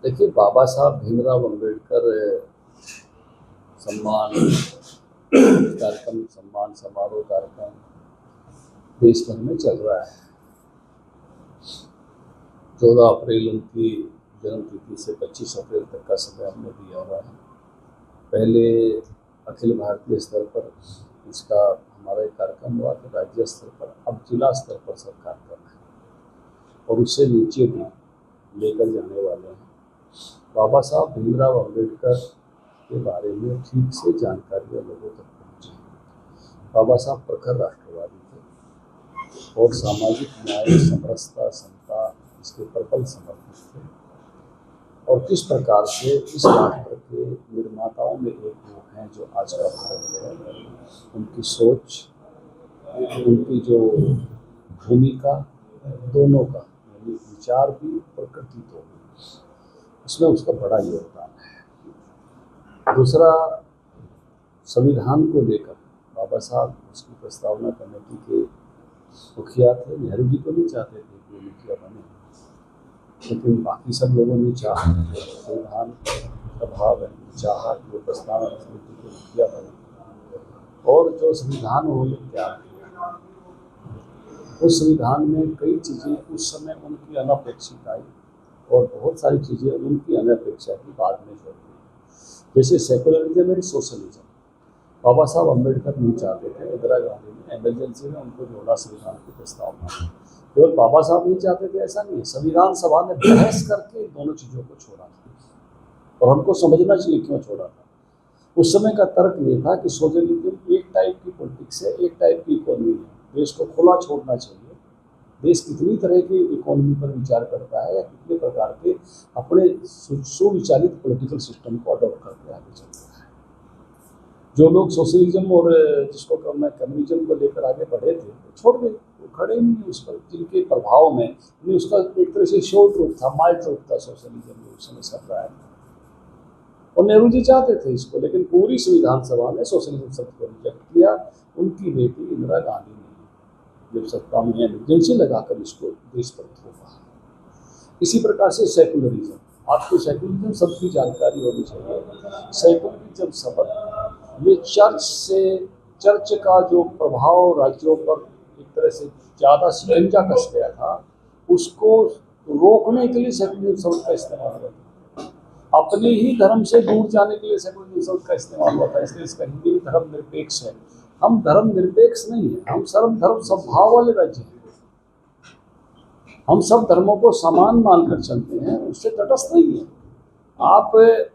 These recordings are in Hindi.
देखिए, बाबा साहब भीमराव अम्बेडकर सम्मान कार्यक्रम, सम्मान समारोह कार्यक्रम देश भर में चल रहा है। 14 अप्रैल उनकी जन्म तिथि से 25 अप्रैल तक का समय हमने दिया हुआ है। पहले अखिल भारतीय स्तर पर इसका हमारा एक कार्यक्रम हुआ था, राज्य स्तर पर, अब जिला स्तर पर सब कार्यक्रम है और उससे नीचे भी लेकर जाने वाले हैं। बाबा साहब भीमराव अम्बेडकर के बारे में ठीक से जानकारियाँ लोगों तक पहुँची। बाबा साहब प्रखर राष्ट्रवादी थे और सामाजिक न्याय, समरसता, समता इसके प्रबल समर्थक थे और किस प्रकार से इस राष्ट्र के निर्माताओं में एक वो हैं जो आज का भारत है। उनकी सोच, उनकी जो भूमिका, दोनों का यानी विचार भी, प्रकृति तो भी, उसमें उसका बड़ा योगदान है। दूसरा, संविधान को लेकर बाबा साहब उसकी प्रस्तावना कमेटी के मुखिया थे। नेहरू जी को नहीं चाहते थे कि वो मुखिया बने, लेकिन बाकी सब लोगों ने चाहा, संविधान का भाव है, चाहा कि वो प्रस्तावना समिति के मुखिया बने। और जो संविधान उन्होंने तैयार किया, उस संविधान में कई चीज़ें उस समय उनकी अनपेक्षित आई और बहुत सारी चीज़ें उनकी अनपेक्षा की बाद में जोड़ दी, जैसे सेकुलरिज्म एंड सोशलिज्म। बाबा साहब अम्बेडकर नहीं चाहते थे, इंदिरा गांधी ने इमरजेंसी में उनको जोड़ा संविधान की प्रस्तावना। केवल बाबा साहब नहीं चाहते थे ऐसा नहीं है, संविधान सभा ने बहस करके दोनों चीज़ों को छोड़ा था और हमको समझना चाहिए क्यों छोड़ा था। उस समय का तर्क ये था कि सोशलिज्म एक टाइप की पॉलिटिक्स है, एक टाइप की इकोनॉमी है, देश को खुला छोड़ना चाहिए। देश कितनी तरह की इकोनॉमी पर विचार करता है या कितने प्रकार के अपने सुविचारित पॉलिटिकल सिस्टम को अडॉप्ट करके आगे चलता है। जो लोग सोशलिज्म और जिसको कम्युनिज्म को लेकर आगे बढ़े थे वो छोड़ गए, वो खड़े नहीं उस पर, जिनके प्रभाव में उन्हें उसका एक तरह से शॉर्ट रूप था, माइल्ड रूप था सोशलिज्म उस समय चल रहा है। और नेहरू जी चाहते थे इसको, लेकिन पूरी संविधान सभा ने सोशलिज्म शब्द को रिजेक्ट किया। उनकी बेटी इंदिरा गांधी ने जब सत्ता में इमरजेंसी लगाकर इसको देश पर थोपा। इसी प्रकार से सेकुलरिज्म, आपको सेकुलरिज्म शब्द की जानकारी होनी चाहिए। सेकुलरिज्म शब्द ये चर्च का जो प्रभाव राज्यों पर एक तरह से ज़्यादा शिकंजा कस गया था, उसको रोकने के लिए सेकुलरिज्म शब्द का इस्तेमाल हुआ था। अपने ही धर्म से दूर जाने के लिए सेकुलरिज्म शब्द का इस्तेमाल हुआ था, इसलिए इसका हिंदी धर्मनिरपेक्ष है। हम धर्मनिरपेक्ष नहीं है, हम सर्वधर्म समभाव वाले राज्य हैं। हम सब धर्मों को समान मानकर चलते हैं, उससे तटस्थ नहीं है। आप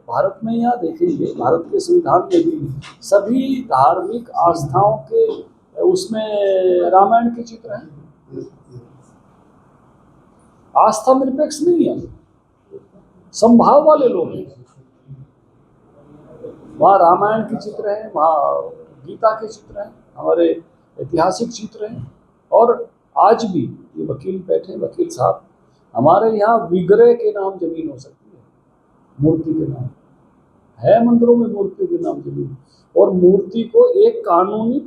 भारत में यहाँ देखेंगे, भारत के संविधान में भी सभी धार्मिक आस्थाओं के उसमें रामायण के चित्र हैं। आस्था निरपेक्ष नहीं है, समभाव वाले लोग हैं। वहाँ रामायण के चित्र हैं, वहाँ गीता के चित्र हैं, हमारे ऐतिहासिक चित्र हैं। और आज भी ये वकील बैठे, वकील साहब, हमारे यहाँ विग्रह के नाम जमीन हो सकती है, मूर्ति के नाम है, मंदिरों में मूर्ति के नाम जमीन। और मूर्ति को एक कानूनी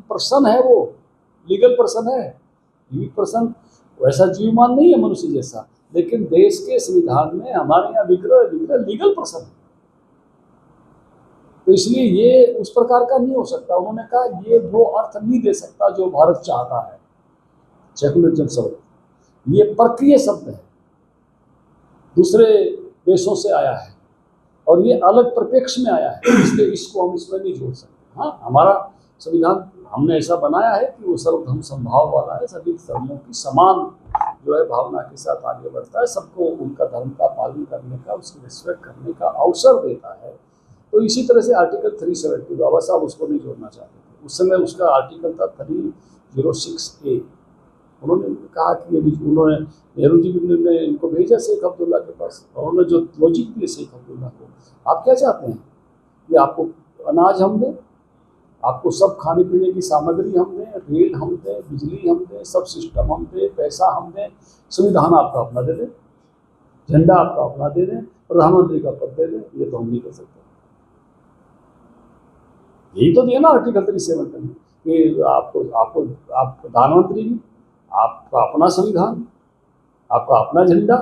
पर्सन है, वो लीगल पर्सन है। लिविंग पर्सन वैसा जीवमान नहीं है मनुष्य जैसा, लेकिन देश के संविधान में हमारे यहाँ विग्रह लीगल पर्सन है। तो इसलिए ये उस प्रकार का नहीं हो सकता। उन्होंने कहा ये वो अर्थ नहीं दे सकता जो भारत चाहता है। सेकुलरिज्म शब्द ये परकीय शब्द है, दूसरे देशों से आया है और ये अलग परिप्रेक्ष्य में आया है, इसलिए इसको हम इसमें नहीं जोड़ सकते। हाँ, हमारा संविधान हमने ऐसा बनाया है कि वो सर्वधर्म समभाव वाला है, सभी धर्मों की समान जो है भावना के साथ आगे बढ़ता है, सबको उनका धर्म का पालन करने का, उसकी रिस्पेक्ट करने का अवसर देता है। तो इसी तरह से आर्टिकल 370 बाबा साहब उसको नहीं जोड़ना चाहते थे। उस समय उसका आर्टिकल था 306A। उन्होंने कहा कि उन्होंने नेहरू जी ने इनको भेजा शेख अब्दुल्ला के पास, और उन्होंने जो लॉजिक दिए शेख अब्दुल्ला को, आप क्या चाहते हैं कि आपको अनाज हम दें, आपको सब खाने पीने की सामग्री हम दें, रेल हम दें, बिजली हम दें, सब सिस्टम हम दें, पैसा हम दें, संविधान आपका अपना दे दें, झंडा आपका अपना दे दें, प्रधानमंत्री का पद दे दें, ये तो हम नहीं कर सकते। यही तो दिया ना आर्टिकल 370 में कि आप प्रधानमंत्री नहीं, आपका अपना संविधान, आपका अपना झंडा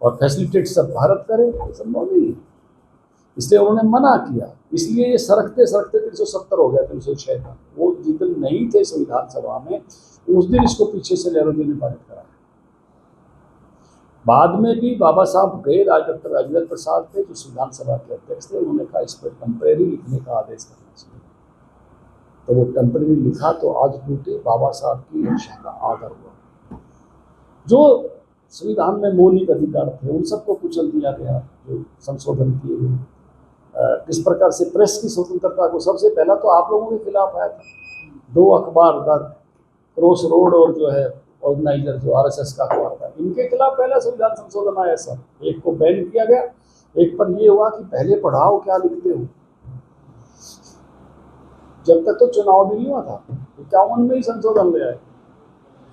और फैसिलिटेट सब भारत करे, संभव नहीं है। इसलिए उन्होंने मना किया। इसलिए ये सरकते सरकते 370 हो गया, 306 का। वो जिस दिन नहीं थे संविधान सभा में, उस दिन इसको पीछे से नेहरू जी ने पारित करा। बाद में भी बाबा साहब गए, डॉक्टर राजेंद्र प्रसाद थे जो संविधान सभा के अध्यक्ष थे, उन्होंने कहा इस पर टेम्परेरी लिखने का आदेश करना चाहिए। तो वो टेम्परेरी लिखा, तो आज टूटे बाबा साहब की इच्छा का आदर हुआ। जो संविधान में मौलिक अधिकार थे उन सबको कुचल दिया गया, जो संशोधन किए गए। किस प्रकार से प्रेस की स्वतंत्रता को, सबसे पहला तो आप लोगों के खिलाफ आया था। 2 अखबार, द क्रॉस रोड और जो है ऑर्गेनाइजर जो आरएसएस का अखबार था, इनके खिलाफ पहला संविधान संशोधन आया सर। एक को बैन किया गया, एक पर ये हुआ कि पहले पढ़ाओ क्या लिखते हो। जब तक तो चुनाव भी नहीं हुआ था, 51 में ही संशोधन ले आए।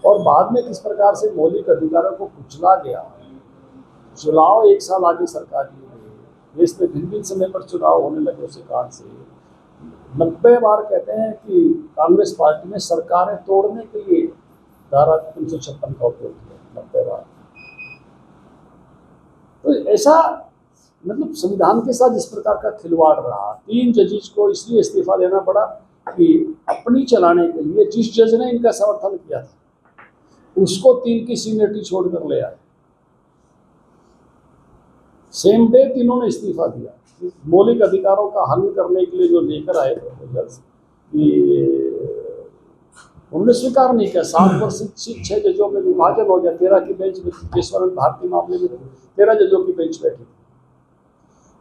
और बाद में किस प्रकार से मौलिक अधिकारों को कुचला गया। चुनाव 1 साल आगे सरकार की गई, देश में भिन्न भिन्न समय पर चुनाव होने लगे उसी कारण से 90 बार कहते हैं कि कांग्रेस पार्टी ने सरकारें तोड़ने के लिए धारा 356 का उपयोग किया, 90 बार। तो ऐसा मतलब संविधान के साथ जिस प्रकार का खिलवाड़ रहा, 3 जजेस को इसलिए इस्तीफा देना पड़ा कि अपनी चलाने के लिए जिस जज ने इनका समर्थन किया था उसको 3 की सीनियरिटी छोड़कर ले आए। सेम डे तीनों ने इस्तीफा दिया। मौलिक अधिकारों का हनन करने के लिए जो लेकर आए प्रपोजल्स, उन्होंने स्वीकार नहीं किया। 7 पर 6 जजों में विभाजन हो गया। 13 की बेंच में केशवानंद भारती मामले में 13 जजों की बेंच बैठी।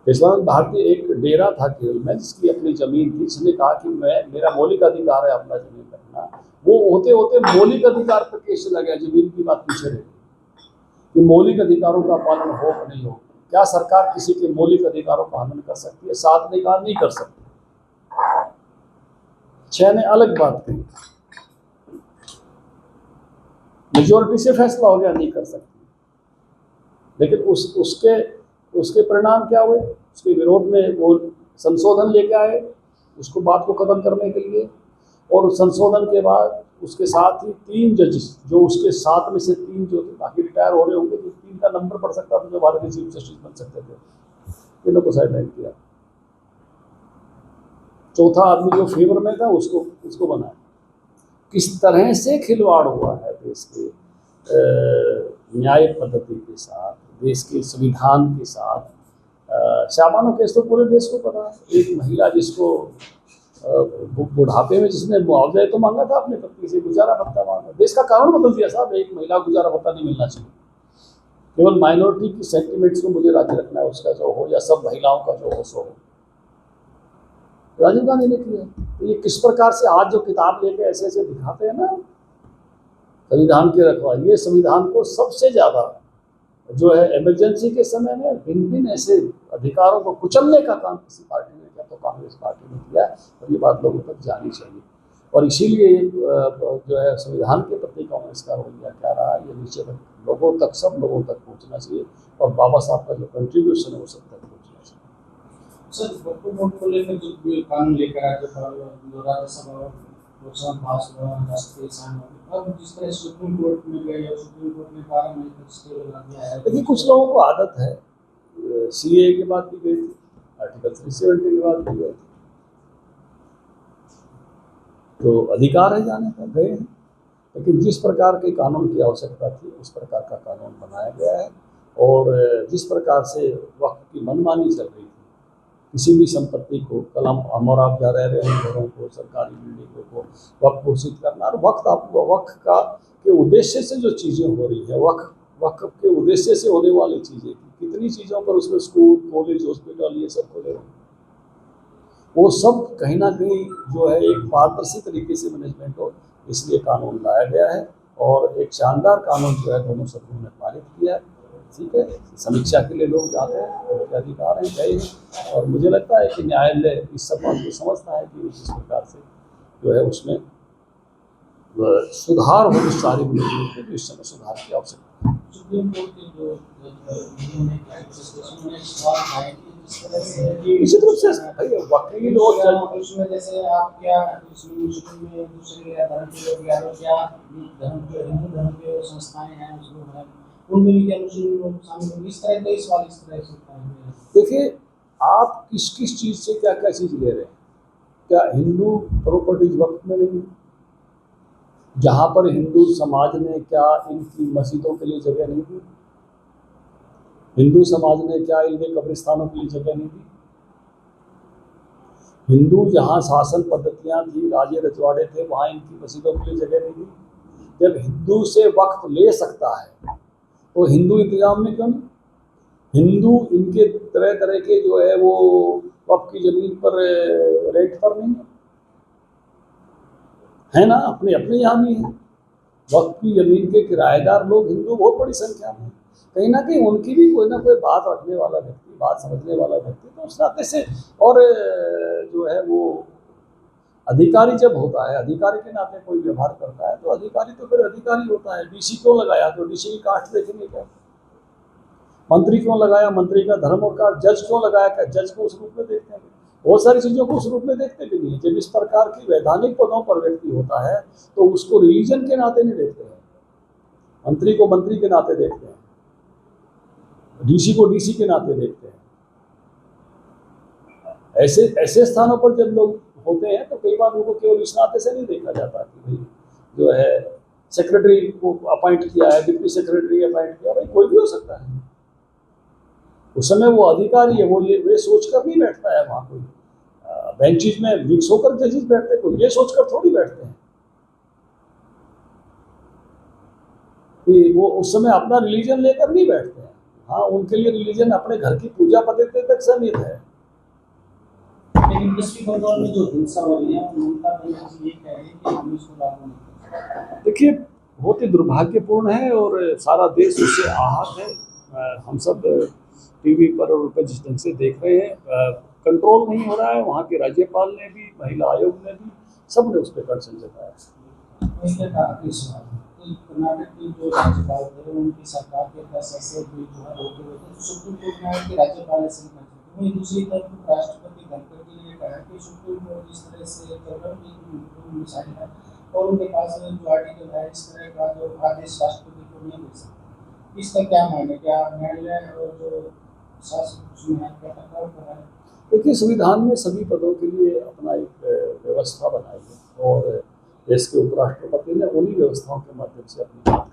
केशवानंद भारती एक डेरा था केरल में जिसकी अपनी जमीन थी, जिसने कहा कि मेरा मौलिक अधिकार है अपना जमीन रखना। वो होते होते मौलिक अधिकार पर केस चला गया, जमीन की बात पीछे रह गई कि मौलिक अधिकारों का पालन हो कि नहीं हो। क्या सरकार किसी के मौलिक अधिकारों का हनन कर सकती है? 7 ने कहा नहीं कर सकती, 6 ने अलग बात कही, मेजोरिटी से फैसला हो गया नहीं कर सकती। लेकिन उसके परिणाम क्या हुए? उसके विरोध में वो संशोधन लेके आए उसको बात को खत्म करने के लिए। और संशोधन के बाद उसके साथ ही 3 जजेस, जो उसके 7 में से 3 जो थे, बाकी रिटायर हो रहे होंगे, जो 3 का नंबर पड़ सकता था, जो भारत के चीफ जस्टिस बन सकते थे, तीनों को साइडलाइन किया। चौथा आदमी जो फेवर में था उसको बनाया। किस तरह से खिलवाड़ हुआ है देश के न्याय पद्धति के साथ, देश के संविधान के साथ। शाबानो केस तो पूरे देश को पता है। एक महिला जिसको बुढ़ापे में जिसने मुआवजा तो मांगा था अपने पति से, गुजारा भत्ता मांगा, देश का कानून बदल दिया साहब। एक महिला गुजारा भत्ता नहीं मिलना चाहिए, केवल माइनॉरिटी की सेंटिमेंट्स को मुझे राज्य रखना है, उसका जो हो, या सब महिलाओं का जो हो सो हो। राजीव गांधी ने किया। तो ये किस प्रकार से आज जो किताब लेके ऐसे ऐसे दिखाते हैं ना संविधान के रखवाली, ये संविधान को सबसे ज्यादा जो है इमरजेंसी के समय में भिन्न भिन्न ऐसे अधिकारों को कुचलने का काम किसी पार्टी ने किया तो कांग्रेस पार्टी ने किया। और ये बात लोगों तक जानी चाहिए। और इसीलिए जो है संविधान के प्रति कांग्रेस का रवैया क्या रहा, ये नीचे तक लोगों तक, सब लोगों तक पहुँचना चाहिए। और बाबा साहब का जो कंट्रीब्यूशन है वो सब तक पहुँचना चाहिए। सर, वक्फ बोर्ड को लेकर जो कानून लेकर आए जो राज्यसभा और लोकसभा पास हुआ, राष्ट्रपति साइन हुआ, अब जिस तरह सुप्रीम कोर्ट में गए, सुप्रीम कोर्ट ने 12 मई तक स्टे लगा दिया है। लेकिन कुछ लोगों को आदत है, सीए के बाद भी गई थी, आर्टिकल 370 के बाद भी गए थे, तो अधिकार है जाने का, गए हैं। लेकिन जिस प्रकार के कानून की आवश्यकता थी उस प्रकार का कानून बनाया गया है। और जिस प्रकार से वक्त की मनमानी चल रही थी, किसी भी संपत्ति को, कल हम और आप जा रहे हैं घरों को, सरकारी बिल्डिंगों को वक्त घोषित करना, और वक्त का के उद्देश्य से जो चीज़ें हो रही है, वक्त के उद्देश्य से होने वाली चीज़ें, कितनी चीज़ों पर उसमें स्कूल, कॉलेज, हॉस्पिटल, ये सब खोले हुए, वो सब कहीं ना कहीं जो है एक पारदर्शी तरीके से मैनेजमेंट हो, इसलिए कानून लाया गया है। और एक शानदार कानून जो है दोनों सदनों ने पारित किया है। ठीक है, समीक्षा के लिए लोग जाते हैं, उनके अधिकार हैं, गए हैं। और मुझे लगता है कि न्यायालय इस सब बात को समझता है कि जिस प्रकार से जो है उसमें सुधार हो, इस सारी मैनेजमेंट में, तो इस समय सुधार की आवश्यकता है। सुप्रीम कोर्ट के जो इसी तरह से वकील और उसमें जैसे आप क्या यूनिवर्सिटी में दूसरे धर्म के लोग या क्या धर्म के, हिंदू धर्म के संस्थाएं हैं, उसमें उनमें भी क्या मुस्लिम लोग शामिल होंगे? इस तरह कई सवाल इस तरह से उठाए। देखिए, आप किस किस चीज़ से क्या क्या चीज़ ले रहे हैं? क्या हिंदू प्रॉपर्टीज वक्त में नहीं है? जहाँ पर हिंदू समाज ने क्या इनकी मस्जिदों के लिए जगह नहीं दी? हिंदू समाज ने क्या इनके कब्रिस्तानों के लिए जगह नहीं दी? हिंदू जहाँ शासन पद्धतियाँ थी, राजे रजवाड़े थे, वहाँ इनकी मस्जिदों के लिए जगह नहीं दी? जब हिंदू से वक्त ले सकता है तो हिंदू इंतजाम में क्यों नहीं? हिंदू इनके तरह तरह के जो है वो वक्फ की ज़मीन पर रेंट पर नहीं है ना? अपने अपने यहाँ भी है वक्फ की ज़मीन के किराएदार लोग हिंदू बहुत बड़ी संख्या में। कहीं ना कहीं उनकी भी कोई ना कोई बात रखने वाला व्यक्ति, बात समझने वाला व्यक्ति तो उस नाते से, और जो है वो अधिकारी जब होता है, अधिकारी के नाते कोई व्यवहार करता है तो अधिकारी तो फिर अधिकारी होता है। डीसी क्यों लगाया? तो डीसी की कास्ट देखेंगे क्या? मंत्री क्यों लगाया? मंत्री का धर्म और कास्ट। जज क्यों लगाया? क्या जज को उस रूप में देखते हैं? बहुत सारी चीज़ों को उस रूप में देखते भी नहीं है। जब इस प्रकार की वैधानिक पदों पर व्यक्ति होता है तो उसको रिलीजन के नाते नहीं देखते हैं, मंत्री को मंत्री के नाते देखते हैं, डीसी को डीसी के नाते देखते हैं। ऐसे ऐसे स्थानों पर जब लोग होते हैं तो कई बार उनको केवल इस नाते से नहीं देखा जाता कि भाई जो है सेक्रेटरी को अपॉइंट किया है, डिप्टी सेक्रेटरी अपॉइंट किया, भाई कोई भी हो सकता है। उस समय वो अधिकारी है, वो ये वे सोच कर नहीं बैठता है वहाँ कोई बेंचेज में मिक्स होकर जजेस बैठते हैं, कोई ये सोचकर थोड़ी बैठते हैं कि वो उस समय अपना रिलीजन लेकर नहीं बैठते हैं। हाँ, उनके लिए रिलीजन अपने घर की पूजा पद्धति तक सीमित है। लेकिन पिछले बंगाल में जो हिंसा हो रही है, ममता बनर्जी ये कह रही है कि हम इसको लागू नहीं करेंगे। देखिए, बहुत ही दुर्भाग्यपूर्ण है और सारा देश उससे आहत है। हम सब टीवी पर और उन जिस ढंग से देख रहे हैं, कंट्रोल नहीं हो रहा है। वहाँ के राज्यपाल ने भी, महिला आयोग ने भी, सब ने उस पर कंसर्न जताया। कर्नाटक के जो राज्यपाल थे उनकी सरकार के फैसले से भी जो है रोके हुए थे, सुप्रीम कोर्ट ने कि राज्यपाल ऐसे नहीं कर सकते। वहीं दूसरी तरफ राष्ट्रपति गणपति ने कहा कि सुप्रीम कोर्ट जिस तरह से चल रहा है मिसाइल है और उनके पास जो आर्टिकल है, इस तरह का जो आदेश राष्ट्रपति को नहीं दे सकते। इसका क्या मायने? क्या न्यायालय और जो शासन है क्या टकराव कर रहा है? देखिए, संविधान में सभी पदों के लिए अपना एक व्यवस्था बनाई है और देश के उपराष्ट्रपति ने उन्हीं व्यवस्थाओं के माध्यम से अपनी बात